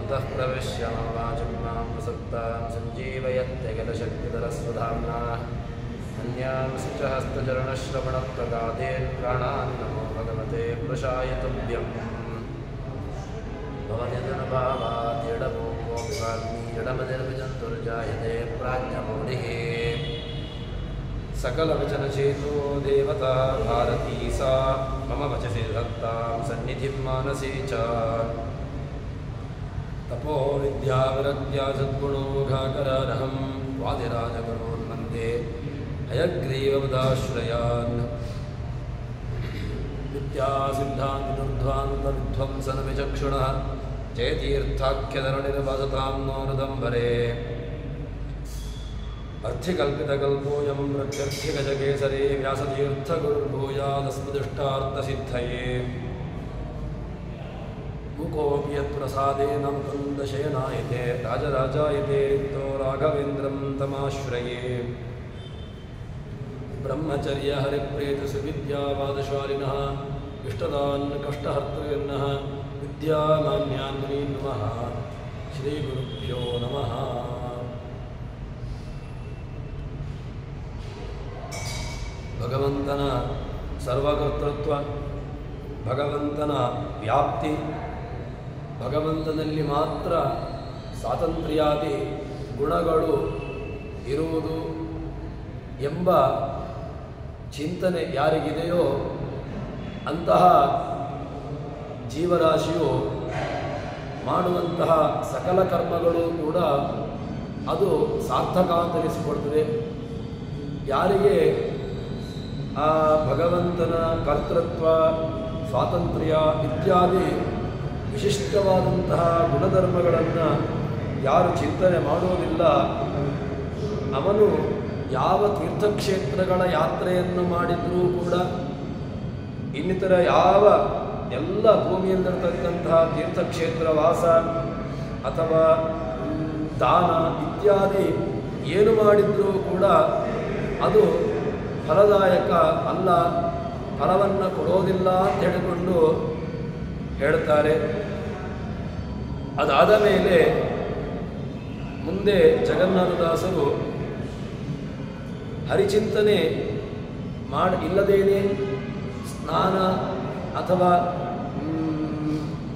अन्तः प्रविश्य मम वाचं मां प्रसक्तां सञ्जीवयत्यखिलशक्तिधरस्वधाम्ना अन्यांश्च हस्तचरणश्रवणप्रगादेन प्राणान् नमो भगवते पुरुषाय तुभ्यम् भवनिधनभावाद्यडमोक्षाग्निजडमनिर्विजन्तुर्जायते प्राज्ञमौलिः सकलवचनचेतो देवता भारती सा मम वचसि धत्तां सन्निधिं मानसे च तपो विद्याविरक्त्या सद्गुणोघाकरानहं वादिराजगुरून् वन्दे हयग्रीवपदाश्रयान् विद्यासिद्धान्तविध्वंसनविचक्षुणः जयतीर्थाख्यधरणिर्वसतां नो हृदम्बरे अर्थिकल्पितकल्पोऽयं प्रत्यर्थिगजकेसरी व्यासतीर्थगुरुर्भूयादस्मदिष्टार्थसिद्धये मुकोऽपि यत्प्रसादेन मुकुन्दशयनायते राजराजायते रिक्तो राघवेन्द्रं तमाश्रये ब्रह्मचर्यहरिप्रेतसुविद्यावादशालिनः इष्टदान् कष्टहर्तॄन्नः विद्यामान्यान् नमः श्रीगुरुभ्यो नमः ಭಗವಂತನ ಸರ್ವಕರ್ತೃತ್ವ, ಭಗವಂತನ ವ್ಯಾಪ್ತಿ, ಭಗವಂತನಲ್ಲಿ ಮಾತ್ರ ಸ್ವಾತಂತ್ರ್ಯಾದಿ ಗುಣಗಳು ಇರುವುದು ಎಂಬ ಚಿಂತನೆ ಯಾರಿಗಿದೆಯೋ ಅಂತಹ ಜೀವರಾಶಿಯು ಮಾಡುವಂತಹ ಸಕಲ ಕರ್ಮಗಳು ಕೂಡ ಅದು ಸಾರ್ಥಕ ಅಂತನಿಸಿಕೊಡ್ತದೆ. ಯಾರಿಗೆ ಆ ಭಗವಂತನ ಕರ್ತೃತ್ವ, ಸ್ವಾತಂತ್ರ್ಯ ಇತ್ಯಾದಿ ವಿಶಿಷ್ಟವಾದಂತಹ ಗುಣಧರ್ಮಗಳನ್ನು ಯಾರು ಚಿಂತನೆ ಮಾಡೋದಿಲ್ಲ, ಅವನು ಯಾವ ತೀರ್ಥಕ್ಷೇತ್ರಗಳ ಯಾತ್ರೆಯನ್ನು ಮಾಡಿದರೂ ಕೂಡ ಇನ್ನಿತರ ಯಾವ ಎಲ್ಲ ಭೂಮಿಯಲ್ಲಿರತಕ್ಕಂತಹ ತೀರ್ಥಕ್ಷೇತ್ರ ವಾಸ ಅಥವಾ ದಾನ ಇತ್ಯಾದಿ ಏನು ಮಾಡಿದರೂ ಕೂಡ ಅದು ಫಲದಾಯಕ ಅಲ್ಲ, ಫಲವನ್ನು ಕೊಡೋದಿಲ್ಲ ಅಂತ ಹೇಳಿಕೊಂಡು ಹೇಳ್ತಾರೆ. ಅದಾದ ಮೇಲೆ ಮುಂದೆ ಜಗನ್ನಾಥದಾಸರು ಹರಿಚಿಂತನೆ ಇಲ್ಲದೇನೆ ಸ್ನಾನ ಅಥವಾ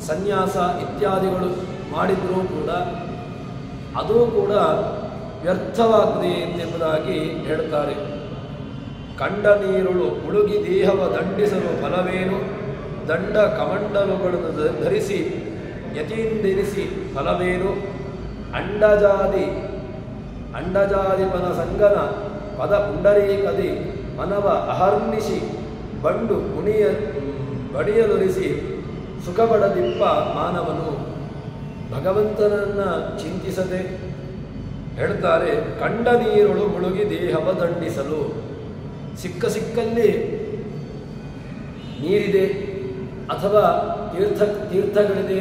ಸನ್ಯಾಸ ಇತ್ಯಾದಿಗಳು ಮಾಡಿದರೂ ಕೂಡ ಅದು ಕೂಡ ವ್ಯರ್ಥವಾಗಿದೆ ಎಂಬುದಾಗಿ ಹೇಳ್ತಾರೆ. ಕಂಡ ನೀರುಳು ಮುಳುಗಿ ದೇಹವ ದಂಡಿಸಲು ಫಲವೇನು, ದಂಡ ಕಮಂಡಲುಗಳನ್ನು ಧರಿಸಿ ಯತಿಯಿಂದಿರಿಸಿ ಫಲವೇನು, ಅಂಡಜಾದಿಪನ ಸಂಗನ ಪದ ಪುಂಡರೀಕದಿ ಮನವ ಅಹರ್ನಿಶಿ ಬಂಡು ಬಡಿಯಲೊರಿಸಿ ಸುಖಪಡದಿಪ್ಪ ಮಾನವನು. ಭಗವಂತನನ್ನು ಚಿಂತಿಸದೆ ಹೇಳ್ತಾರೆ, ಕಂಡ ನೀರುಳು ಮುಳುಗಿ ದೇಹವ ದಂಡಿಸಲು. ಸಿಕ್ಕಲ್ಲಿ ನೀರಿದೆ ಅಥವಾ ತೀರ್ಥಗಳಿದೆ,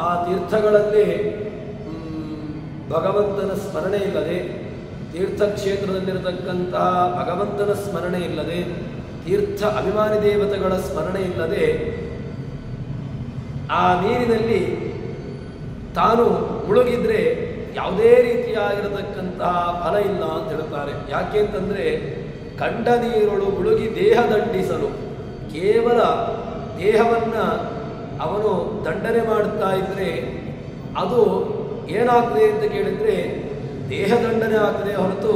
ಆ ತೀರ್ಥಗಳಲ್ಲಿ ಭಗವಂತನ ಸ್ಮರಣೆ ಇಲ್ಲದೆ, ತೀರ್ಥಕ್ಷೇತ್ರದಲ್ಲಿರತಕ್ಕಂತಹ ಭಗವಂತನ ಸ್ಮರಣೆ ಇಲ್ಲದೆ, ತೀರ್ಥ ಅಭಿಮಾನಿ ದೇವತೆಗಳ ಸ್ಮರಣೆ ಇಲ್ಲದೆ ಆ ನೀರಿನಲ್ಲಿ ತಾನು ಮುಳುಗಿದ್ರೆ ಯಾವುದೇ ರೀತಿಯಾಗಿರತಕ್ಕಂತಹ ಫಲ ಇಲ್ಲ ಅಂತ ಹೇಳ್ತಾರೆ. ಯಾಕೆ ಅಂತಂದರೆ, ಕಂಡ ನೀರುಳು ಮುಳುಗಿ ದೇಹ ದಂಡಿಸಲು, ಕೇವಲ ದೇಹವನ್ನು ಅವನು ದಂಡನೆ ಮಾಡುತ್ತಾ ಇದ್ದರೆ ಅದು ಏನಾಗ್ತದೆ ಅಂತ ಕೇಳಿದರೆ ದೇಹ ದಂಡನೆ ಆಗ್ತದೆ ಹೊರತು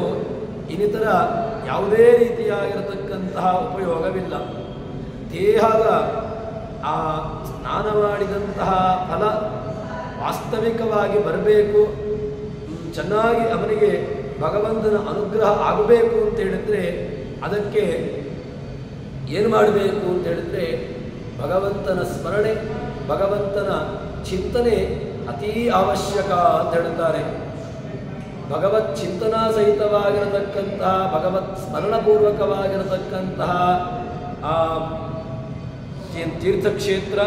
ಇನ್ನಿತರ ಯಾವುದೇ ರೀತಿಯಾಗಿರತಕ್ಕಂತಹ ಉಪಯೋಗವಿಲ್ಲ. ದೇಹದ ಆ ಸ್ನಾನ ಮಾಡಿದಂತಹ ಫಲ ವಾಸ್ತವಿಕವಾಗಿ ಬರಬೇಕು, ಚೆನ್ನಾಗಿ ಅವನಿಗೆ ಭಗವಂತನ ಅನುಗ್ರಹ ಆಗಬೇಕು ಅಂತ ಹೇಳಿದರೆ ಅದಕ್ಕೆ ಏನು ಮಾಡಬೇಕು ಅಂತ ಹೇಳಿದರೆ ಭಗವಂತನ ಸ್ಮರಣೆ, ಭಗವಂತನ ಚಿಂತನೆ ಅತೀ ಅವಶ್ಯಕ ಅಂತ ಹೇಳುತ್ತಾರೆ. ಭಗವತ್ ಚಿಂತನಾ ಸಹಿತವಾಗಿರತಕ್ಕಂತಹ, ಭಗವತ್ ಸ್ಮರಣಪೂರ್ವಕವಾಗಿರತಕ್ಕಂತಹ ಆ ತೀರ್ಥಕ್ಷೇತ್ರ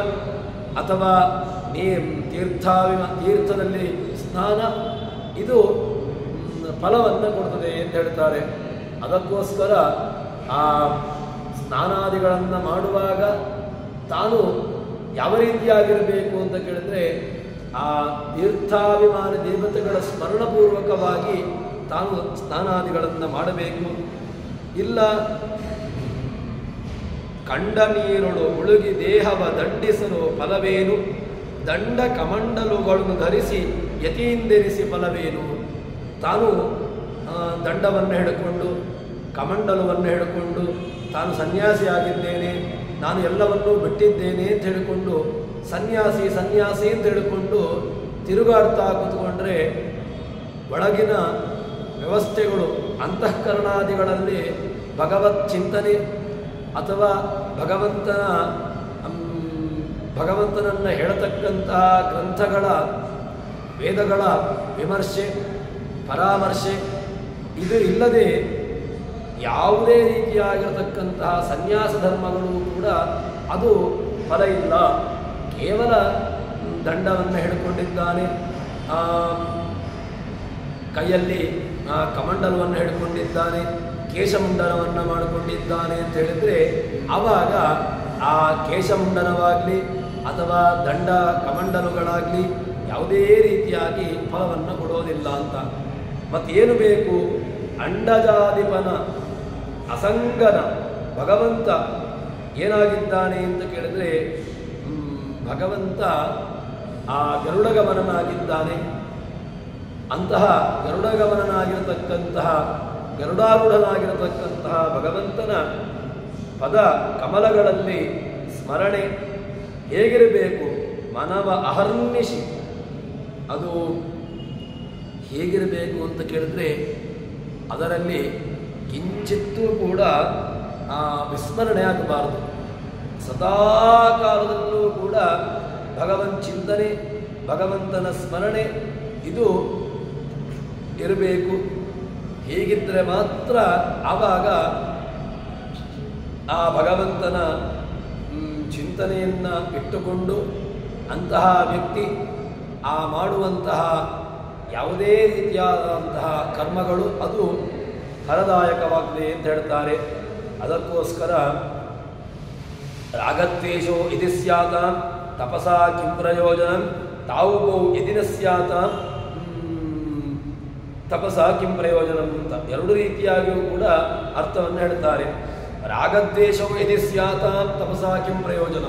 ಅಥವಾ ತೀರ್ಥದಲ್ಲಿ ಸ್ನಾನ ಇದು ಫಲವನ್ನು ಕೊಡ್ತದೆ ಅಂತ ಹೇಳ್ತಾರೆ. ಅದಕ್ಕೋಸ್ಕರ ಆ ಸ್ನಾನಾದಿಗಳನ್ನು ಮಾಡುವಾಗ ತಾನು ಯಾವ ರೀತಿಯಾಗಿರಬೇಕು ಅಂತ ಕೇಳಿದ್ರೆ ಆ ತೀರ್ಥಾಭಿಮಾನಿ ದೇವತೆಗಳ ಸ್ಮರಣಪೂರ್ವಕವಾಗಿ ತಾನು ಸ್ನಾನಾದಿಗಳನ್ನು ಮಾಡಬೇಕು. ಇಲ್ಲ ಕಂಡ ನೀರುಳು ಮುಳುಗಿ ದೇಹವ ದಂಡಿಸಲು ಫಲವೇನು, ದಂಡ ಕಮಂಡಲುಗಳನ್ನು ಧರಿಸಿ ಯತಿಯಿಂದೆನಿಸಿ ಫಲವೇನು. ತಾನು ದಂಡವನ್ನು ಹಿಡ್ಕೊಂಡು ಕಮಂಡಲವನ್ನು ಹಿಡ್ಕೊಂಡು ತಾನು ಸನ್ಯಾಸಿಯಾಗಿದ್ದೇನೆ, ನಾನು ಎಲ್ಲವನ್ನೂ ಬಿಟ್ಟಿದ್ದೇನೆ ಅಂತ ಹೇಳಿಕೊಂಡು ಸನ್ಯಾಸಿ ಸನ್ಯಾಸಿ ಅಂತ ಹೇಳಿಕೊಂಡು ತಿರುಗಾಡ್ತಾ ಕೂತ್ಕೊಂಡ್ರೆ ಒಳಗಿನ ವ್ಯವಸ್ಥೆಗಳು ಅಂತಃಕರಣಾದಿಗಳಲ್ಲಿ ಭಗವತ್ ಚಿಂತನೆ ಅಥವಾ ಭಗವಂತನನ್ನು ಹೇಳತಕ್ಕಂತಹ ಗ್ರಂಥಗಳ ವೇದಗಳ ವಿಮರ್ಶೆ ಪರಾಮರ್ಶೆ ಇದು ಇಲ್ಲದೆ ಯಾವುದೇ ರೀತಿಯಾಗಿರತಕ್ಕಂತಹ ಸನ್ಯಾಸ ಧರ್ಮಗಳು ಕೂಡ ಅದು ಫಲ ಇಲ್ಲ. ಕೇವಲ ದಂಡವನ್ನು ಹಿಡ್ಕೊಂಡಿದ್ದಾನೆ, ಕೈಯಲ್ಲಿ ಕಮಂಡಲವನ್ನು ಹಿಡ್ಕೊಂಡಿದ್ದಾನೆ, ಕೇಶಮುಂಡನವನ್ನು ಮಾಡಿಕೊಂಡಿದ್ದಾನೆ ಅಂತ ಹೇಳಿದರೆ ಆವಾಗ ಆ ಕೇಶಮುಂಡನವಾಗಲಿ ಅಥವಾ ದಂಡ ಕಮಂಡಲುಗಳಾಗಲಿ ಯಾವುದೇ ರೀತಿಯಾಗಿ ಫಲವನ್ನು ಕೊಡೋದಿಲ್ಲ ಅಂತ. ಮತ್ತೇನು ಬೇಕು? ಅಂಡಜಾದಿಪನ ಅಸಂಗನ ಭಗವಂತ ಏನಾಗಿದ್ದಾನೆ ಅಂತ ಕೇಳಿದ್ರೆ ಭಗವಂತ ಆ ಗರುಡಗಮನನಾಗಿದ್ದಾನೆ. ಅಂತಹ ಗರುಡಗಮನನಾಗಿರತಕ್ಕಂತಹ ಗರುಡಾರೂಢನಾಗಿರತಕ್ಕಂತಹ ಭಗವಂತನ ಪದ ಕಮಲಗಳಲ್ಲಿ ಸ್ಮರಣೆ ಹೇಗಿರಬೇಕು? ಮನವ ಅಹರ್ನಿಶಿ. ಅದು ಹೇಗಿರಬೇಕು ಅಂತ ಕೇಳಿದ್ರೆ ಅದರಲ್ಲಿ ಕಿಂಚಿತ್ತೂ ಕೂಡ ವಿಸ್ಮರಣೆ ಆಗಬಾರದು. ಸದಾ ಕಾಲದಲ್ಲೂ ಕೂಡ ಭಗವಂತ ಚಿಂತನೆ, ಭಗವಂತನ ಸ್ಮರಣೆ ಇದು ಇರಬೇಕು. ಹೀಗಿದ್ದರೆ ಮಾತ್ರ ಆವಾಗ ಆ ಭಗವಂತನ ಚಿಂತನೆಯನ್ನು ಇಟ್ಟುಕೊಂಡು ಅಂತಹ ವ್ಯಕ್ತಿ ಆ ಮಾಡುವಂತಹ ಯಾವುದೇ ರೀತಿಯಾದಂತಹ ಕರ್ಮಗಳು ಅದು ಫಲದಾಯಕವಾಗಿದೆ ಅಂತ ಹೇಳ್ತಾರೆ. ಅದಕ್ಕೋಸ್ಕರ ರಾಗದ್ವೇಷೋ ಇತಿ ಸ್ಯಾತ ತಪಸಾ ಕಿಂ ಪ್ರಯೋಜನ ತಾವುಗೋ ಯದಿನ ಸ್ಯಾತ ತಪಸಾ ಕಿಂ ಪ್ರಯೋಜನ ಅಂತ ಎರಡು ರೀತಿಯಾಗಿಯೂ ಕೂಡ ಅರ್ಥವನ್ನು ಹೇಳ್ತಾರೆ. ರಾಗದ್ವೇಷವು ಯದಿ ಸ್ಯಾತ ತಪಸಾ ಕಿಂ ಪ್ರಯೋಜನ.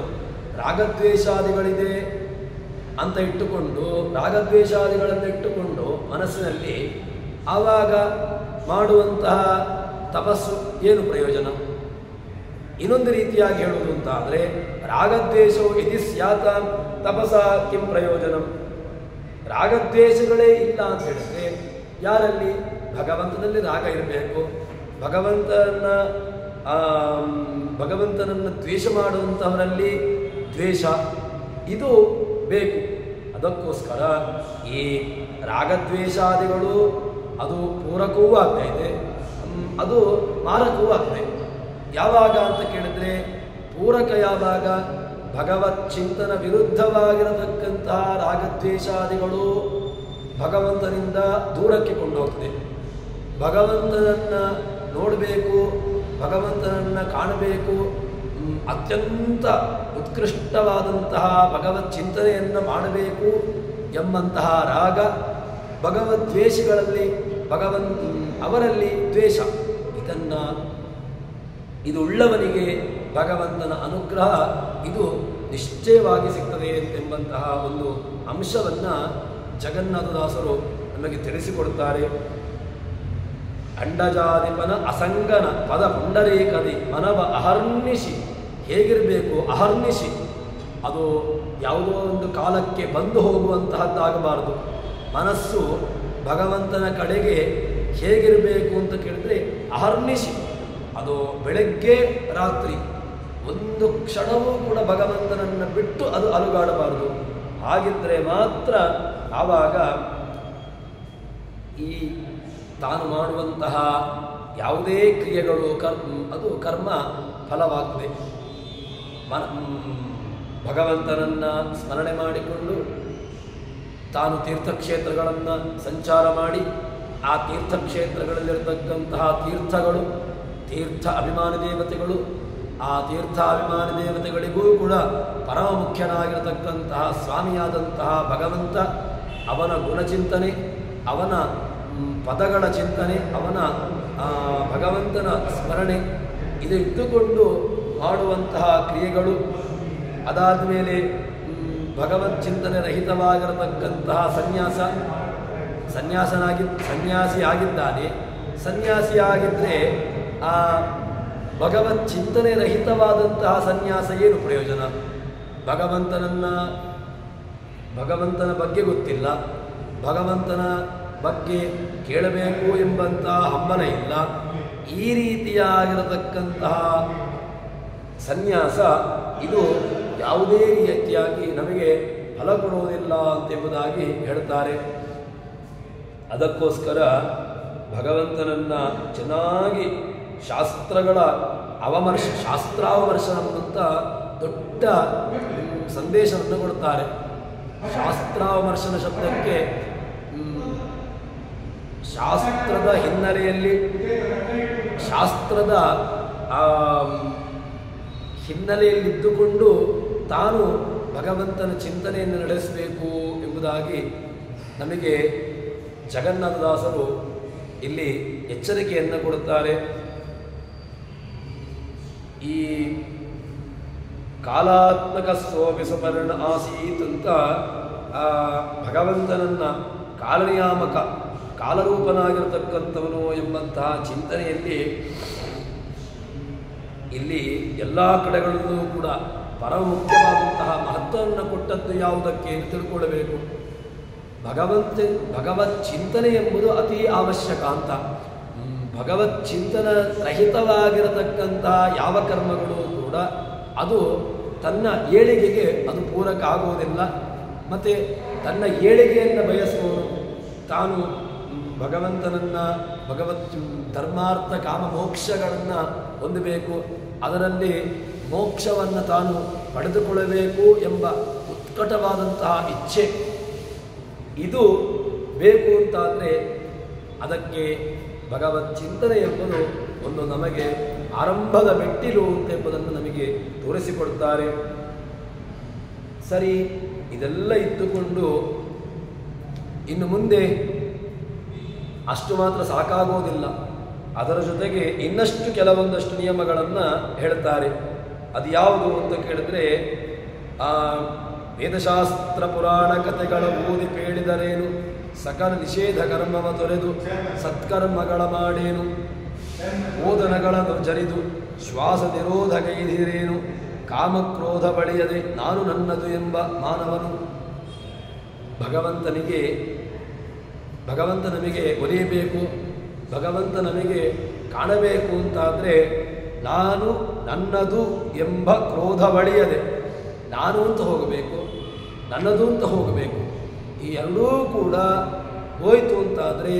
ರಾಗದ್ವೇಷಾದಿಗಳಿದೆ ಅಂತ ಇಟ್ಟುಕೊಂಡು ರಾಗದ್ವೇಷಾದಿಗಳನ್ನು ಇಟ್ಟುಕೊಂಡು ಮನಸ್ಸಿನಲ್ಲಿ ಆವಾಗ ಮಾಡುವಂತಹ ತಪಸ್ಸು ಏನು ಪ್ರಯೋಜನ? ಇನ್ನೊಂದು ರೀತಿಯಾಗಿ ಹೇಳುವುದು ಅಂತ ಆದರೆ ರಾಗದ್ವೇಷವು ಇತಿ ಸ್ಯಾತ ತಪಸಾ ಕಿಂ ಪ್ರಯೋಜನ. ರಾಗದ್ವೇಷಗಳೇ ಇಲ್ಲ ಅಂತ ಹೇಳಿದ್ರೆ ಯಾರಲ್ಲಿ? ಭಗವಂತನಲ್ಲಿ ರಾಗ ಇರಬೇಕು. ಭಗವಂತನನ್ನು ದ್ವೇಷ ಮಾಡುವಂಥವರಲ್ಲಿ ದ್ವೇಷ ಇದು ಬೇಕು. ಅದಕ್ಕೋಸ್ಕರ ಈ ರಾಗದ್ವೇಷಾದಿಗಳು ಅದು ಪೂರಕವೂ ಆಗ್ತಾ ಇದೆ, ಅದು ಮಾರಕವೂ ಆಗ್ತಾ ಇದೆ. ಯಾವಾಗ ಅಂತ ಕೇಳಿದ್ರೆ ಪೂರಕ ಯಾವಾಗ? ಭಗವತ್ ಚಿಂತನ ವಿರುದ್ಧವಾಗಿರತಕ್ಕಂತಹ ರಾಗದ್ವೇಷಾದಿಗಳು ಭಗವಂತನಿಂದ ದೂರಕ್ಕೆ ಕೊಂಡು ಹೋಗ್ತದೆ. ಭಗವಂತನನ್ನು ನೋಡಬೇಕು, ಭಗವಂತನನ್ನು ಕಾಣಬೇಕು, ಅತ್ಯಂತ ಉತ್ಕೃಷ್ಟವಾದಂತಹ ಭಗವತ್ ಚಿಂತನೆಯನ್ನು ಮಾಡಬೇಕು ಎಂಬಂತಹ ರಾಗ ಭಗವದ್ವೇಷಗಳಲ್ಲಿ ಅವರಲ್ಲಿ ದ್ವೇಷ. ಇದು ಉಳ್ಳವನಿಗೆ ಭಗವಂತನ ಅನುಗ್ರಹ ಇದು ನಿಶ್ಚಯವಾಗಿ ಸಿಗ್ತದೆ ಎಂಬಂತಹ ಒಂದು ಅಂಶವನ್ನು ಜಗನ್ನಾಥದಾಸರು ನಮಗೆ ತಿಳಿಸಿಕೊಡುತ್ತಾರೆ. ಅಂಡಜಾದಿಪನ ಅಸಂಗನ ಪದ ಪುಂಡರೀಕದಿ ಮನವ ಅಹರ್ನಿಶಿ. ಹೇಗಿರಬೇಕು? ಅಹರ್ನಿಶಿ. ಅದು ಯಾವುದೋ ಒಂದು ಕಾಲಕ್ಕೆ ಬಂದು ಹೋಗುವಂತಹದ್ದಾಗಬಾರದು. ಮನಸ್ಸು ಭಗವಂತನ ಕಡೆಗೆ ಹೇಗಿರಬೇಕು ಅಂತ ಕೇಳಿದ್ರೆ ಅಹರ್ನಿಶಿ. ಅದು ಬೆಳಗ್ಗೆ ರಾತ್ರಿ ಒಂದು ಕ್ಷಣವೂ ಕೂಡ ಭಗವಂತನನ್ನು ಬಿಟ್ಟು ಅದು ಅಲುಗಾಡಬಾರದು. ಹಾಗಿದ್ದರೆ ಮಾತ್ರ ಆವಾಗ ಈ ತಾನು ಮಾಡುವಂತಹ ಯಾವುದೇ ಕ್ರಿಯೆಗಳು ಅದು ಕರ್ಮ ಫಲವಾಗ್ತದೆ. ಭಗವಂತನನ್ನು ಸ್ಮರಣೆ ಮಾಡಿಕೊಂಡು ತಾನು ತೀರ್ಥಕ್ಷೇತ್ರಗಳನ್ನು ಸಂಚಾರ ಮಾಡಿ ಆ ತೀರ್ಥಕ್ಷೇತ್ರಗಳಲ್ಲಿರತಕ್ಕಂತಹ ತೀರ್ಥಗಳು, ತೀರ್ಥ ಅಭಿಮಾನಿ ದೇವತೆಗಳು, ಆ ತೀರ್ಥಾಭಿಮಾನಿ ದೇವತೆಗಳಿಗೂ ಕೂಡ ಪರಮ ಮುಖ್ಯನಾಗಿರತಕ್ಕಂತಹ ಸ್ವಾಮಿಯಾದಂತಹ ಭಗವಂತ, ಅವನ ಗುಣಚಿಂತನೆ, ಅವನ ಪದಗಳ ಚಿಂತನೆ, ಅವನ ಭಗವಂತನ ಸ್ಮರಣೆ ಇದು ಇಟ್ಟುಕೊಂಡು ಮಾಡುವಂತಹ ಕ್ರಿಯೆಗಳು. ಅದಾದ ಮೇಲೆ ಭಗವತ್ ಚಿಂತನೆ ರಹಿತವಾಗಿರತಕ್ಕಂತಹ ಸನ್ಯಾಸಿಯಾಗಿದ್ದಾನೆ. ಸನ್ಯಾಸಿಯಾಗಿದ್ದರೆ ಆ ಭಗವತ್ ಚಿಂತನೆ ರಹಿತವಾದಂತಹ ಸನ್ಯಾಸ ಏನು ಪ್ರಯೋಜನ? ಭಗವಂತನ ಬಗ್ಗೆ ಗೊತ್ತಿಲ್ಲ, ಭಗವಂತನ ಬಗ್ಗೆ ಕೇಳಬೇಕು ಎಂಬಂತಹ ಹಂಬಲ ಇಲ್ಲ. ಈ ರೀತಿಯಾಗಿರತಕ್ಕಂತಹ ಸನ್ಯಾಸ ಇದು ಯಾವುದೇ ರೀತಿಯಾಗಿ ನಮಗೆ ಫಲ ಕೊಡುವುದಿಲ್ಲ ಎಂಬುದಾಗಿ ಹೇಳ್ತಾರೆ. ಅದಕ್ಕೋಸ್ಕರ ಭಗವಂತನನ್ನು ಚೆನ್ನಾಗಿ ಶಾಸ್ತ್ರಗಳ ಶಾಸ್ತ್ರಾವಮರ್ಶನ ಅಂತ ದೊಡ್ಡ ಸಂದೇಶವನ್ನು ಕೊಡ್ತಾರೆ. ಶಾಸ್ತ್ರಾವಮರ್ಶನ ಶಬ್ದಕ್ಕೆ ಶಾಸ್ತ್ರದ ಹಿನ್ನೆಲೆಯಲ್ಲಿ ಹಿನ್ನೆಲೆಯಲ್ಲಿದ್ದುಕೊಂಡು ತಾನು ಭಗವಂತನ ಚಿಂತನೆಯನ್ನು ನಡೆಸಬೇಕು ಎಂಬುದಾಗಿ ನಮಗೆ ಜಗನ್ನಾಥದಾಸರು ಇಲ್ಲಿ ಎಚ್ಚರಿಕೆಯನ್ನು ಕೊಡುತ್ತಾರೆ. ಈ ಕಾಲಾತ್ಮಕ ಸೋಪಿ ಸುಪರ್ಣ ಆಸೀತ್ ಅಂತ ಭಗವಂತನನ್ನು ಕಾಲನಿಯಾಮಕ, ಕಾಲರೂಪನಾಗಿರತಕ್ಕಂಥವನು ಎಂಬಂತಹ ಚಿಂತನೆಯಲ್ಲಿ ಇಲ್ಲಿ ಎಲ್ಲ ಕಡೆಗಳಲ್ಲೂ ಕೂಡ ಪರಮ ಮುಖ್ಯವಾದಂತಹ ಮಹತ್ವವನ್ನು ಕೊಟ್ಟದ್ದು ಯಾವುದಕ್ಕೆ ತಿಳ್ಕೊಳ್ಳಬೇಕು. ಭಗವತ್ ಚಿಂತನೆ ಎಂಬುದು ಅತಿ ಅವಶ್ಯಕ ಅಂತ. ಭಗವತ್ ಚಿಂತನ ರಹಿತವಾಗಿರತಕ್ಕಂತಹ ಯಾವ ಕರ್ಮಗಳು ಕೂಡ ಅದು ತನ್ನ ಏಳಿಗೆಗೆ ಅದು ಪೂರಕ ಆಗುವುದಿಲ್ಲ. ಮತ್ತು ತನ್ನ ಏಳಿಗೆಯನ್ನು ಬಯಸುವವನು ತಾನು ಭಗವಂತನನ್ನು, ಭಗವತ್ ಧರ್ಮಾರ್ಥ ಕಾಮ ಮೋಕ್ಷಗಳನ್ನು ಹೊಂದಬೇಕು, ಅದರಲ್ಲಿ ಮೋಕ್ಷವನ್ನು ತಾನು ಪಡೆದುಕೊಳ್ಳಬೇಕು ಎಂಬ ಉತ್ಕಟವಾದಂತಹ ಇಚ್ಛೆ ಇದು ಬೇಕು ಅಂತಾದರೆ ಅದಕ್ಕೆ ಭಗವತ್ ಚಿಂತನೆ ಎಂಬುದು ಒಂದು ನಮಗೆ ಆರಂಭದ ಮೆಟ್ಟಿಲು ಎಂಬುದನ್ನು ನಮಗೆ ತೋರಿಸಿಕೊಡ್ತಾರೆ. ಸರಿ, ಇದೆಲ್ಲ ಇದ್ದುಕೊಂಡು ಇನ್ನು ಮುಂದೆ ಅಷ್ಟು ಮಾತ್ರ ಸಾಕಾಗೋದಿಲ್ಲ. ಅದರ ಜೊತೆಗೆ ಇನ್ನಷ್ಟು ಕೆಲವೊಂದಷ್ಟು ನಿಯಮಗಳನ್ನು ಹೇಳ್ತಾರೆ. ಅದು ಯಾವುದು ಅಂತ ಕೇಳಿದ್ರೆ, ವೇದಶಾಸ್ತ್ರ ಪುರಾಣ ಕಥೆಗಳ ಓದಿ ಪೇಳಿದರೇನು, ಸಕಲ ನಿಷೇಧ ಕರ್ಮವ ತೊರೆದು ಸತ್ಕರ್ಮಗಳ ಮಾಡೇನು, ಓದನಗಳನ್ನು ಜರಿದು ಶ್ವಾಸ ನಿರೋಧಗೈದಿರೇನು, ಕಾಮಕ್ರೋಧ ಬಳಿಯದೆ ನಾನು ನನ್ನದು ಎಂಬ ಮಾನವನು. ಭಗವಂತ ನಮಗೆ ಒಲಿಯಬೇಕು, ಭಗವಂತ ನಮಗೆ ಕಾಣಬೇಕು ಅಂತಾದರೆ ನಾನು ನನ್ನದು ಎಂಬ ಕ್ರೋಧ ಬಳಿಯದೆ, ನಾನು ಅಂತ ಹೋಗಬೇಕು, ನನ್ನದು ಅಂತ ಹೋಗಬೇಕು. ಈ ಎರಡೂ ಕೂಡ ಹೋಯಿತು ಅಂತಾದರೆ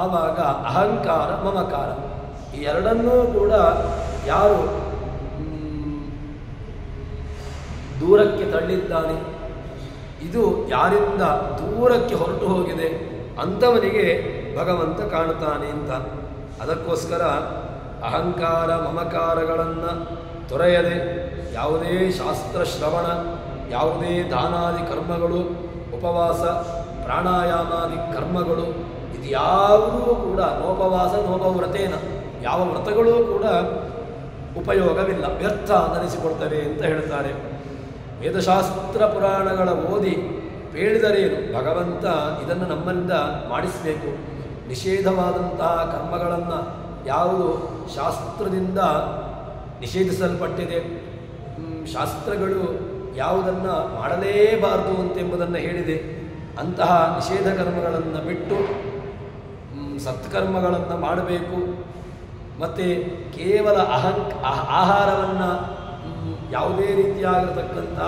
ಆವಾಗ ಅಹಂಕಾರ ಮಮಕಾರ ಈ ಎರಡನ್ನೂ ಕೂಡ ಯಾರು ದೂರಕ್ಕೆ ತಳ್ಳಿದ್ದಾನೆ, ಇದು ಯಾರಿಂದ ದೂರಕ್ಕೆ ಹೊರಟು ಹೋಗಿದೆ ಅಂಥವನಿಗೆ ಭಗವಂತ ಕಾಣುತ್ತಾನೆ ಅಂತ. ಅದಕ್ಕೋಸ್ಕರ ಅಹಂಕಾರ ಮಮಕಾರಗಳನ್ನು ತೊರೆಯದೆ ಯಾವುದೇ ಶಾಸ್ತ್ರ ಶ್ರವಣ, ಯಾವುದೇ ದಾನಾದಿ ಕರ್ಮಗಳು, ಉಪವಾಸ ಪ್ರಾಣಾಯಾಮಾದಿ ಕರ್ಮಗಳು ಇದು ಯಾವುದೂ ಕೂಡ ನೋಪವಾಸ ನೋಪವ್ರತೇನ ಯಾವ ವ್ರತಗಳೂ ಕೂಡ ಉಪಯೋಗವಿಲ್ಲ, ವ್ಯರ್ಥ ಅನ್ನಿಸಿಕೊಳ್ತವೆ ಅಂತ ಹೇಳ್ತಾರೆ. ವೇದಶಾಸ್ತ್ರ ಪುರಾಣಗಳ ಓದಿ ಬೇಡಿದರೇನು, ಭಗವಂತ ಇದನ್ನು ನಮ್ಮಿಂದ ಮಾಡಿಸಬೇಕು. ನಿಷೇಧವಾದಂತಹ ಕರ್ಮಗಳನ್ನು ಯಾವುದು ಶಾಸ್ತ್ರದಿಂದ ನಿಷೇಧಿಸಲ್ಪಟ್ಟಿದೆ, ಶಾಸ್ತ್ರಗಳು ಯಾವುದನ್ನು ಮಾಡಲೇಬಾರದು ಅಂತೆಂಬುದನ್ನು ಹೇಳಿದೆ, ಅಂತಹ ನಿಷೇಧ ಕರ್ಮಗಳನ್ನು ಬಿಟ್ಟು ಸತ್ಕರ್ಮಗಳನ್ನು ಮಾಡಬೇಕು. ಮತ್ತು ಕೇವಲ ಆಹಾರವನ್ನು ಯಾವುದೇ ರೀತಿಯಾಗಿರತಕ್ಕಂಥ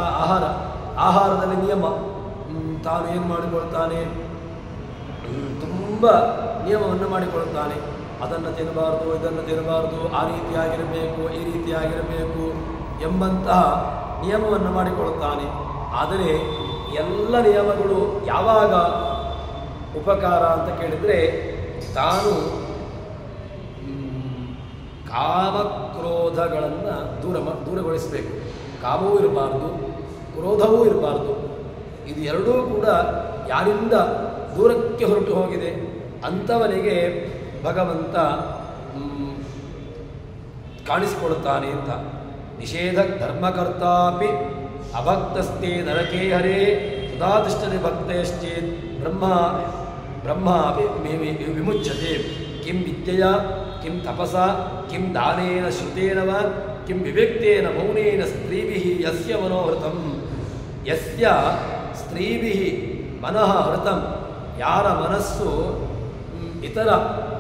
ಆಹಾರದಲ್ಲಿ ನಿಯಮ ತಾನು ಏನು ಮಾಡಿಕೊಳ್ತಾನೆ, ತುಂಬ ನಿಯಮವನ್ನು ಮಾಡಿಕೊಳ್ತಾನೆ. ಅದನ್ನು ತಿನ್ನಬಾರ್ದು, ಇದನ್ನು ತಿನ್ನಬಾರ್ದು, ಆ ರೀತಿಯಾಗಿರಬೇಕು, ಈ ರೀತಿಯಾಗಿರಬೇಕು ಎಂಬಂತಹ ನಿಯಮವನ್ನು ಮಾಡಿಕೊಳ್ತಾನೆ. ಆದರೆ ಎಲ್ಲ ನಿಯಮಗಳು ಯಾವಾಗ ಉಪಕಾರ ಅಂತ ಕೇಳಿದರೆ, ತಾನು ಕಾಮಕ್ರೋಧಗಳನ್ನು ದೂರಗೊಳಿಸಬೇಕು. ಕಾಮವೂ ಇರಬಾರ್ದು, ಕ್ರೋಧವೂ ಇರಬಾರ್ದು. ಇದು ಎರಡೂ ಕೂಡ ಯಾರಿಂದ ದೂರಕ್ಕೆ ಹೊರಟು ಹೋಗಿದೆ ಅಂಥವನಿಗೆ ಭಗವಂತ ಕಾಣಿಸಿಕೊಡುತ್ತಾನೆ ಅಂತ. ನಿಷೇಧ ಧರ್ಮಕರ್ತಾಪಿ ಅಭಕ್ತಸ್ತೆ ನರಕೇ ಹರೇ ಸುಧಾತಿಷ್ಠತೆ ಭಕ್ತಶ್ಚೇತ್ ಬ್ರಹ್ಮಾಪಿ ವಿಮುಚ್ಯತೆ. ಕಿಂ ವಿದ್ಯೆಯ ಕಿಂ ತಪಸ ಕಿಂ ದಾನೇನ ಶ್ರುತೇನ ವ ಕಿಂ ವಿವ್ಯಕ್ತೇನ ಮೌನೇನ ಸ್ತ್ರೀಭಿಃ ಯಸ್ಯ ಮನೋಹೃತಂ. ಯಸ್ಯ ಸ್ತ್ರೀಭಿಃ ಮನಃ ಹೃತಂ, ಯಾರ ಮನಸ್ಸು ಇತರ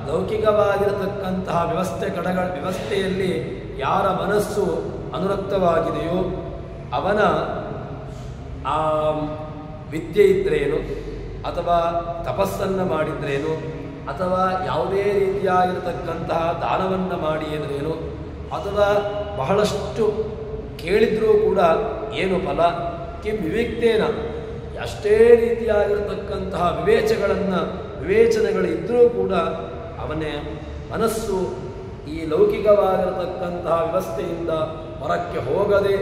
ಲೌಕಿಕವಾಗಿರತಕ್ಕಂತಹ ವ್ಯವಸ್ಥೆಯಲ್ಲಿ ಯಾರ ಮನಸ್ಸು ಅನುರಕ್ತವಾಗಿದೆಯೋ ಅವನ ಆ ವಿದ್ಯೆ ಇದ್ರೇನು, ಅಥವಾ ತಪಸ್ಸನ್ನು ಮಾಡಿದ್ರೇನು, ಅಥವಾ ಯಾವುದೇ ರೀತಿಯಾಗಿರತಕ್ಕಂತಹ ದಾನವನ್ನು ಮಾಡಿದ್ರೇನು, ಅಥವಾ ಬಹಳಷ್ಟು ಕೇಳಿದ್ರೂ ಕೂಡ ಏನು ಫಲ, ಕಿಂ ವಿವೇಕ್ತೇನ, ಅಷ್ಟೇ ರೀತಿಯಾಗಿರತಕ್ಕಂತಹ ವಿವೇಚನೆಗಳಿದ್ದರೂ ಕೂಡ ಅವನ ಮನಸ್ಸು ಈ ಲೌಕಿಕವಾಗಿರತಕ್ಕಂತಹ ವ್ಯವಸ್ಥೆಯಿಂದ ಹೊರಕ್ಕೆ ಹೋಗದೆ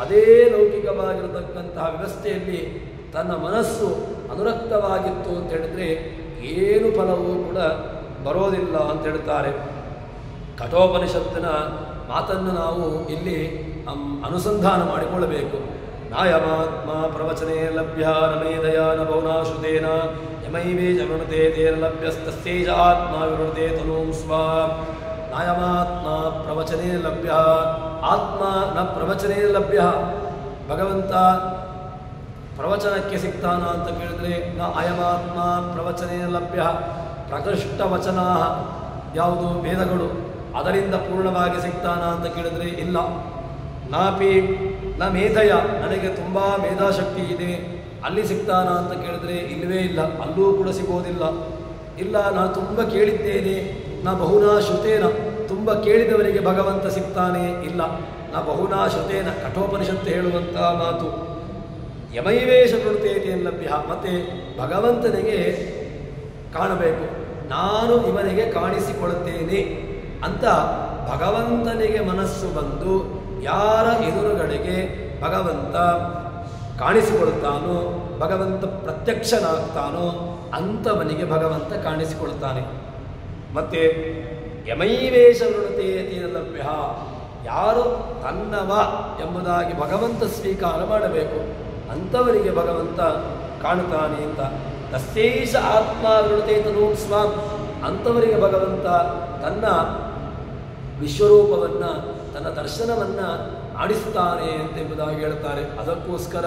ಅದೇ ಲೌಕಿಕವಾಗಿರತಕ್ಕಂತಹ ವ್ಯವಸ್ಥೆಯಲ್ಲಿ ತನ್ನ ಮನಸ್ಸು ಅನುರಕ್ತವಾಗಿತ್ತು ಅಂತ ಹೇಳಿದ್ರೆ ಏನು ಫಲವೂ ಕೂಡ ಬರೋದಿಲ್ಲ ಅಂತ ಹೇಳ್ತಾರೆ. ಕಠೋಪನಿಷತ್ತಿನ ಮಾತನ್ನು ನಾವು ಇಲ್ಲಿ ಅನುಸಂಧಾನ ಮಾಡಿಕೊಳ್ಳಬೇಕು. ನಾಯಮಾತ್ಮ ಪ್ರವಚನೆ ಲಭ್ಯ ನ ಮೇಧಯ ನ ಬಹುನಾಶ್ರುತೇನ ಯಮೈವೇ ಜವೃಣತೆ ತೇನ ಲಭ್ಯಸ್ತಸ್ಯೈಷ ಆತ್ಮ ವಿವೃಣತೆ ತನೂಂ ಸ್ವ. ನಾಯಮಾತ್ಮ ಪ್ರವಚನೆ ಲಭ್ಯ, ಆತ್ಮ ನ ಪ್ರವಚನೆ ಲಭ್ಯ. ಭಗವಂತ ಪ್ರವಚನಕ್ಕೆ ಸಿಗ್ತಾನ ಅಂತ ಕೇಳಿದ್ರೆ ನ ಅಯಮಾತ್ಮ ಪ್ರವಚನೆ ಲಭ್ಯ. ಪ್ರಕೃಷ್ಟ ವಚನ ಯಾವುದು ವೇದಗಳು, ಅದರಿಂದ ಪೂರ್ಣವಾಗಿ ಸಿಗ್ತಾನ ಅಂತ ಕೇಳಿದ್ರೆ ಇಲ್ಲ. ನಾಪಿ ನ ಮೇಧಯ, ನನಗೆ ತುಂಬ ಮೇಧಾಶಕ್ತಿ ಇದೆ, ಅಲ್ಲಿ ಸಿಗ್ತಾನ ಅಂತ ಕೇಳಿದ್ರೆ ಇಲ್ಲವೇ ಇಲ್ಲ, ಅಲ್ಲೂ ಕೂಡ ಸಿಗೋದಿಲ್ಲ. ಇಲ್ಲ, ನಾನು ತುಂಬ ಕೇಳಿದ್ದೇನೆ, ನಾ ಬಹುನಾ ಶ್ರುತೇನ, ತುಂಬ ಕೇಳಿದವರಿಗೆ ಭಗವಂತ ಸಿಗ್ತಾನೆ, ಇಲ್ಲ. ನಾ ಬಹುನಾ ಶ್ರುತೇನ, ಕಠೋಪನಿಷತ್ತು ಹೇಳುವಂತಹ ಮಾತು. ಯಮೈವೇಶ ಪ್ರವೃತ್ತೇನ ಲಭ್ಯ, ಮತ್ತೆ ಭಗವಂತನಿಗೆ ಕಾಣಬೇಕು, ನಾನು ಇವನಿಗೆ ಕಾಣಿಸಿಕೊಡುತ್ತೇನೆ ಅಂತ ಭಗವಂತನಿಗೆ ಮನಸ್ಸು ಬಂದು ಯಾರ ಎದುರುಗಡೆಗೆ ಭಗವಂತ ಕಾಣಿಸಿಕೊಳ್ತಾನೋ, ಭಗವಂತ ಪ್ರತ್ಯಕ್ಷನಾಗ್ತಾನೋ ಅಂಥವನಿಗೆ ಭಗವಂತ ಕಾಣಿಸಿಕೊಳ್ತಾನೆ. ಮತ್ತೆ ಯಮೈವೇಶ ವೃಣತೇನ ಲಭ್ಯ, ಯಾರು ತನ್ನವ ಎಂಬುದಾಗಿ ಭಗವಂತ ಸ್ವೀಕಾರ ಮಾಡಬೇಕು ಅಂಥವರಿಗೆ ಭಗವಂತ ಕಾಣುತ್ತಾನೆ ಅಂತ. ತಸ್ಯೈಷ ಆತ್ಮ ವೃಣತೆ ತನೂಂ ಸ್ವಾಂ, ಅಂಥವರಿಗೆ ಭಗವಂತ ತನ್ನ ವಿಶ್ವರೂಪವನ್ನು, ತನ್ನ ದರ್ಶನವನ್ನು ಆಡಿಸ್ತಾನೆ ಎಂಬುದಾಗಿ ಹೇಳ್ತಾರೆ. ಅದಕ್ಕೋಸ್ಕರ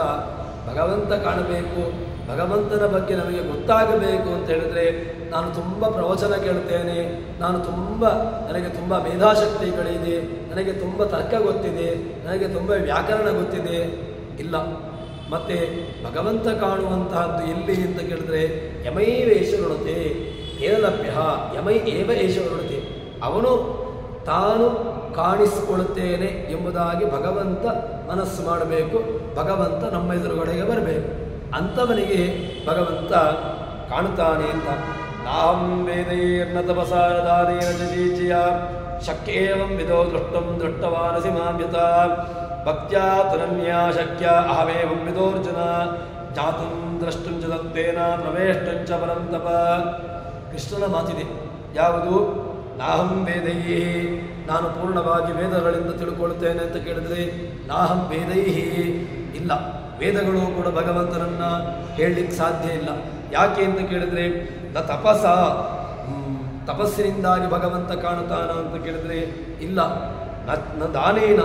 ಭಗವಂತ ಕಾಣಬೇಕು, ಭಗವಂತನ ಬಗ್ಗೆ ನಮಗೆ ಗೊತ್ತಾಗಬೇಕು ಅಂತ ಹೇಳಿದ್ರೆ ನಾನು ತುಂಬ ಪ್ರವಚನ ಕೇಳ್ತೇನೆ, ನನಗೆ ತುಂಬ ಮೇಧಾಶಕ್ತಿಗಳಿದೆ, ನನಗೆ ತುಂಬ ತರ್ಕ ಗೊತ್ತಿದೆ, ನನಗೆ ತುಂಬ ವ್ಯಾಕರಣ ಗೊತ್ತಿದೆ, ಇಲ್ಲ. ಮತ್ತೆ ಭಗವಂತ ಕಾಣುವಂತಹದ್ದು ಎಲ್ಲಿ ಅಂತ ಕೇಳಿದ್ರೆ ಯಮೈವೇಶ ವೃಣತೆ ಏನ ಲಭ್ಯ, ಯಮೈ ಏವ ಏಷ ವೃಣತೆ, ಅವನು ತಾನು ಕಾಣಿಸಿಕೊಳ್ಳುತ್ತೇನೆ ಎಂಬುದಾಗಿ ಭಗವಂತ ಮನಸ್ಸು ಮಾಡಬೇಕು, ಭಗವಂತ ನಮ್ಮ ಎದುರುಗಡೆಗೆ ಬರಬೇಕು, ಅಂಥವನಿಗೆ ಭಗವಂತ ಕಾಣುತ್ತಾನೆ ಅಂತ. ನಾಹಂ ವೇದೈರ್ನ ತಪಸಾ ನ ದಾನೇನ ಚ ದೀಚ್ಯಾ ಶಕ್ಯೇವಂ ವಿದೋ ದೃಷ್ಟಂ ದೃಷ್ಟವಾನಸಿ ಮಾಮ್ಯತ ಭಕ್ತ್ಯಾ ತುನನ್ಯಾ ಶಕ್ಯ ಅಹಮೇವಂ ವಿದೋರ್ಜುನ ಜಾತುಂ ದ್ರಷ್ಟುಂ ಚ ತತ್ತೇನ ಪ್ರವೇಷ್ಟುಂ ಚ ಪರಂತಪ. ಕೃಷ್ಣನ ಮಾತಿದೆ ಯಾವುದು? ನಾಹಂ ವೇದೈಹಿ, ನಾನು ಪೂರ್ಣವಾಗಿ ವೇದಗಳಿಂದ ತಿಳ್ಕೊಳ್ತೇನೆ ಅಂತ ಕೇಳಿದ್ರೆ ನಾಹಂ ವೇದೈಹಿ ಇಲ್ಲ, ವೇದಗಳು ಕೂಡ ಭಗವಂತನನ್ನು ಹೇಳಲಿಕ್ಕೆ ಸಾಧ್ಯ ಇಲ್ಲ. ಯಾಕೆ ಅಂತ ಕೇಳಿದ್ರೆ ನ ತಪಸ, ತಪಸ್ಸಿನಿಂದಾಗಿ ಭಗವಂತ ಕಾಣುತ್ತಾನ ಅಂತ ಕೇಳಿದ್ರೆ ಇಲ್ಲ. ನ ದಾನೇನ,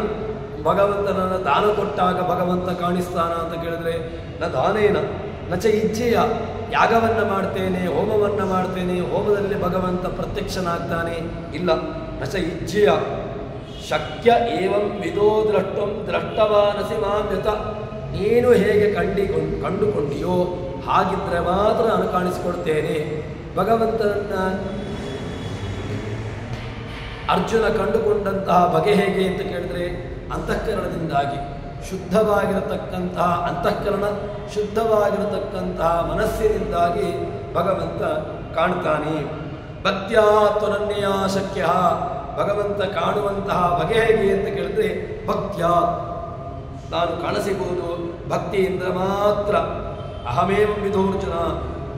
ಭಗವಂತನನ್ನು ದಾನ ಕೊಟ್ಟಾಗ ಭಗವಂತ ಕಾಣಿಸ್ತಾನ ಅಂತ ಕೇಳಿದ್ರೆ ನ ದಾನೇನ. ನಚ ಇಚ್ಛೆಯ, ಯಾಗವನ್ನು ಮಾಡ್ತೇನೆ, ಹೋಮವನ್ನು ಮಾಡ್ತೇನೆ, ಹೋಮದಲ್ಲಿ ಭಗವಂತ ಪ್ರತ್ಯಕ್ಷನಾಗ್ತಾನೆ, ಇಲ್ಲ. ನಚ ಇಚ್ಛೆಯ ಶಕ್ಯ ಏವಂ ವಿದೋ ದ್ರಷ್ಟಂ ದ್ರಷ್ಟವಾನಸಿ ಮಾಮ್ಯತ, ನೀನು ಹೇಗೆ ಕಂಡುಕೊಂಡಿಯೋ ಹಾಗಿದ್ರೆ ಮಾತ್ರ ನಾನು ಕಾಣಿಸಿಕೊಡ್ತೇನೆ. ಭಗವಂತನನ್ನು ಅರ್ಜುನ ಕಂಡುಕೊಂಡಂತಹ ಬಗೆ ಹೇಗೆ ಅಂತ ಕೇಳಿದ್ರೆ ಅಂತಃಕರಣದಿಂದಾಗಿ, ಶುದ್ಧವಾಗಿರತಕ್ಕಂತಹ ಅಂತಃಕರಣ, ಶುದ್ಧವಾಗಿರತಕ್ಕಂತಹ ಮನಸ್ಸಿನಿಂದಾಗಿ ಭಗವಂತ ಕಾಣ್ತಾನೆ. ಭಕ್ತ್ಯಾ ತ್ವನನ್ಯಾ ಶಕ್ಯ, ಭಗವಂತ ಕಾಣುವಂತಹ ಬಗೆ ಹೇಗೆ ಅಂತ ಕೇಳಿದ್ರೆ ಭಕ್ತ್ಯ, ನಾನು ಕಾಣಸಿಗುವುದು ಭಕ್ತಿಯಿಂದ ಮಾತ್ರ. ಅಹಮೇವ ವಿಧೋರ್ಜುನ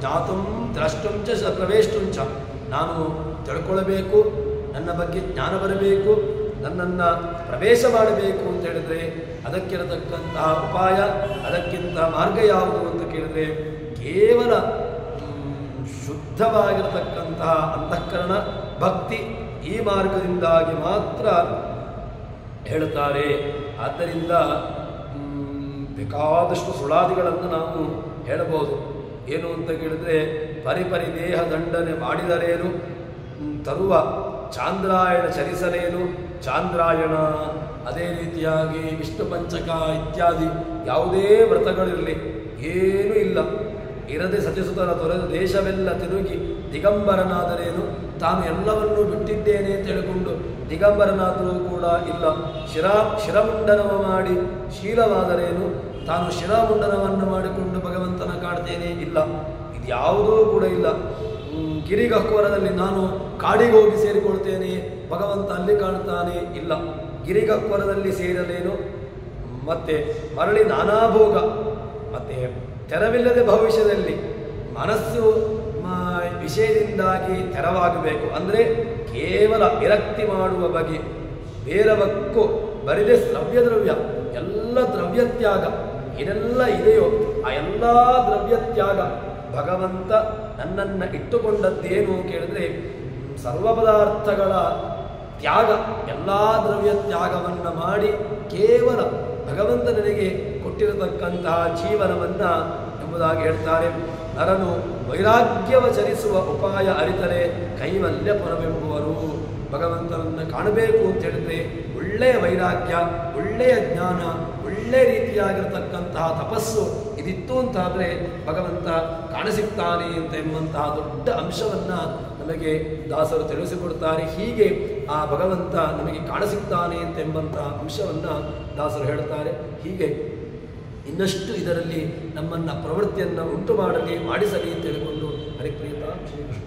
ಜ್ಞಾತುಂ ದ್ರಷ್ಟುಂಚ ಪ್ರವೇಷ್ಟುಂಚ, ನಾನು ತಿಳ್ಕೊಳ್ಬೇಕು, ನನ್ನ ಬಗ್ಗೆ ಜ್ಞಾನ ಬರಬೇಕು, ನನ್ನನ್ನು ಪ್ರವೇಶ ಮಾಡಬೇಕು ಅಂತ ಹೇಳಿದ್ರೆ ಅದಕ್ಕಿರತಕ್ಕಂತಹ ಉಪಾಯ, ಅದಕ್ಕಿಂತ ಮಾರ್ಗ ಯಾವುದು ಅಂತ ಕೇಳಿದ್ರೆ ಕೇವಲ ಶುದ್ಧವಾಗಿರತಕ್ಕಂತಹ ಅಂತಃಕರಣ ಭಕ್ತಿ, ಈ ಮಾರ್ಗದಿಂದಾಗಿ ಮಾತ್ರ ಹೇಳುತ್ತಾರೆ. ಆದ್ದರಿಂದ ಬೇಕಾದಷ್ಟು ಸುಳಾದಿಗಳನ್ನು ನಾವು ಹೇಳಬಹುದು. ಏನು ಅಂತ ಕೇಳಿದ್ರೆ ಪರಿಪರಿ ದೇಹ ದಂಡನೆ ಮಾಡಿದರೇನು, ತರುವ ಚಾಂದ್ರಾಯಣ ಚರಿಸಲೇನು, ಚಾಂದ್ರಾಯಣ ಅದೇ ರೀತಿಯಾಗಿ ವಿಷ್ಣು ಪಂಚಕ ಇತ್ಯಾದಿ ಯಾವುದೇ ವ್ರತಗಳಿರಲಿ ಏನೂ ಇಲ್ಲ, ಇರದೆ ಸತಿಸುತರ ತೊರೆದು ದೇಶವೆಲ್ಲ ತಿರುಗಿ ದಿಗಂಬರನಾದರೇನು, ತಾನು ಎಲ್ಲವನ್ನೂ ಬಿಟ್ಟಿದ್ದೇನೆ ಅಂತ ಹೇಳಿಕೊಂಡು ದಿಗಂಬರನಾದರೂ ಕೂಡ ಇಲ್ಲ. ಶಿರಮುಂಡನವ ಮಾಡಿ ಶೀಲವಾದರೇನು, ತಾನು ಶಿರಮುಂಡನವನ್ನು ಮಾಡಿಕೊಂಡು ಭಗವಂತನ ಕಾಣ್ತೇನೆ ಇಲ್ಲ, ಇದ್ಯಾವುದೂ ಕೂಡ ಇಲ್ಲ. ಗಿರಿಗಹ್ವರದಲ್ಲಿ ನಾನು ಕಾಡಿಗೆ ಹೋಗಿ ಸೇರಿಕೊಳ್ತೇನೆ, ಭಗವಂತ ಅಲ್ಲಿ ಕಾಣ್ತಾನೆ ಇಲ್ಲ. ಗಿರಿಗಹ್ವರದಲ್ಲಿ ಸೇರಲೇನು, ಮತ್ತೆ ಮರಳಿ ನಾನಾ ಭೋಗ, ಮತ್ತೆ ತೆರವಿಲ್ಲದೆ ಭವಿಷ್ಯದಲ್ಲಿ ಮನಸ್ಸು ವಿಷಯದಿಂದಾಗಿ ತೆರವಾಗಬೇಕು. ಅಂದರೆ ಕೇವಲ ವಿರಕ್ತಿ ಮಾಡುವ ಬಗೆ, ಬೇರವಕ್ಕೂ ಬರಿದೆ ದ್ರವ್ಯ ಎಲ್ಲ ದ್ರವ್ಯತ್ಯಾಗ ಏನೆಲ್ಲ ಇದೆಯೋ ಆ ಎಲ್ಲ ದ್ರವ್ಯತ್ಯಾಗ. ಭಗವಂತ ನನ್ನನ್ನು ಇಟ್ಟುಕೊಂಡದ್ದೇನು ಕೇಳಿದ್ರೆ ಸರ್ವ ಪದಾರ್ಥಗಳ ತ್ಯಾಗ, ಎಲ್ಲ ದ್ರವ್ಯ ತ್ಯಾಗವನ್ನು ಮಾಡಿ ಕೇವಲ ಭಗವಂತ ನನಗೆ ಕೊಟ್ಟಿರತಕ್ಕಂತಹ ಜೀವನವನ್ನು ಎಂಬುದಾಗಿ ಹೇಳ್ತಾರೆ. ನರನು ವೈರಾಗ್ಯವಚರಿಸುವ ಉಪಾಯ ಅರಿತರೆ ಕೈವಲ್ಯ ಪುರವೆಂಬುವರು. ಭಗವಂತನನ್ನು ಕಾಣಬೇಕು ಅಂತ ಹೇಳಿದ್ರೆ ಒಳ್ಳೆಯ ವೈರಾಗ್ಯ, ಒಳ್ಳೆಯ ಜ್ಞಾನ, ಒಳ್ಳೆಯ ರೀತಿಯಾಗಿರತಕ್ಕಂತಹ ತಪಸ್ಸು ಇದಿತ್ತು ಅಂತಾದರೆ ಭಗವಂತ ಕಾಣಸಿಗ್ತಾನೆ ಅಂತ ಎಂಬಂತಹ ದೊಡ್ಡ ಅಂಶವನ್ನು ನಮಗೆ ದಾಸರು ತಿಳಿಸಿಕೊಡ್ತಾರೆ. ಹೀಗೆ ಆ ಭಗವಂತ ನಮಗೆ ಕಾಣಸಿಗ್ತಾನೆ ಅಂತ ಎಂಬಂತಹ ಅಂಶವನ್ನು ದಾಸರು ಹೇಳ್ತಾರೆ. ಹೀಗೆ ಇನ್ನಷ್ಟು ಇದರಲ್ಲಿ ನಮ್ಮನ್ನು ಪ್ರವೃತ್ತಿಯನ್ನು ಉಂಟು ಮಾಡಲಿ ಮಾಡಿಸಲಿ ಅಂತ ಹೇಳಿಕೊಂಡು ಹರಿಪ್ರಿಯತ ಶ್ರೀಕೃಷ್ಣ.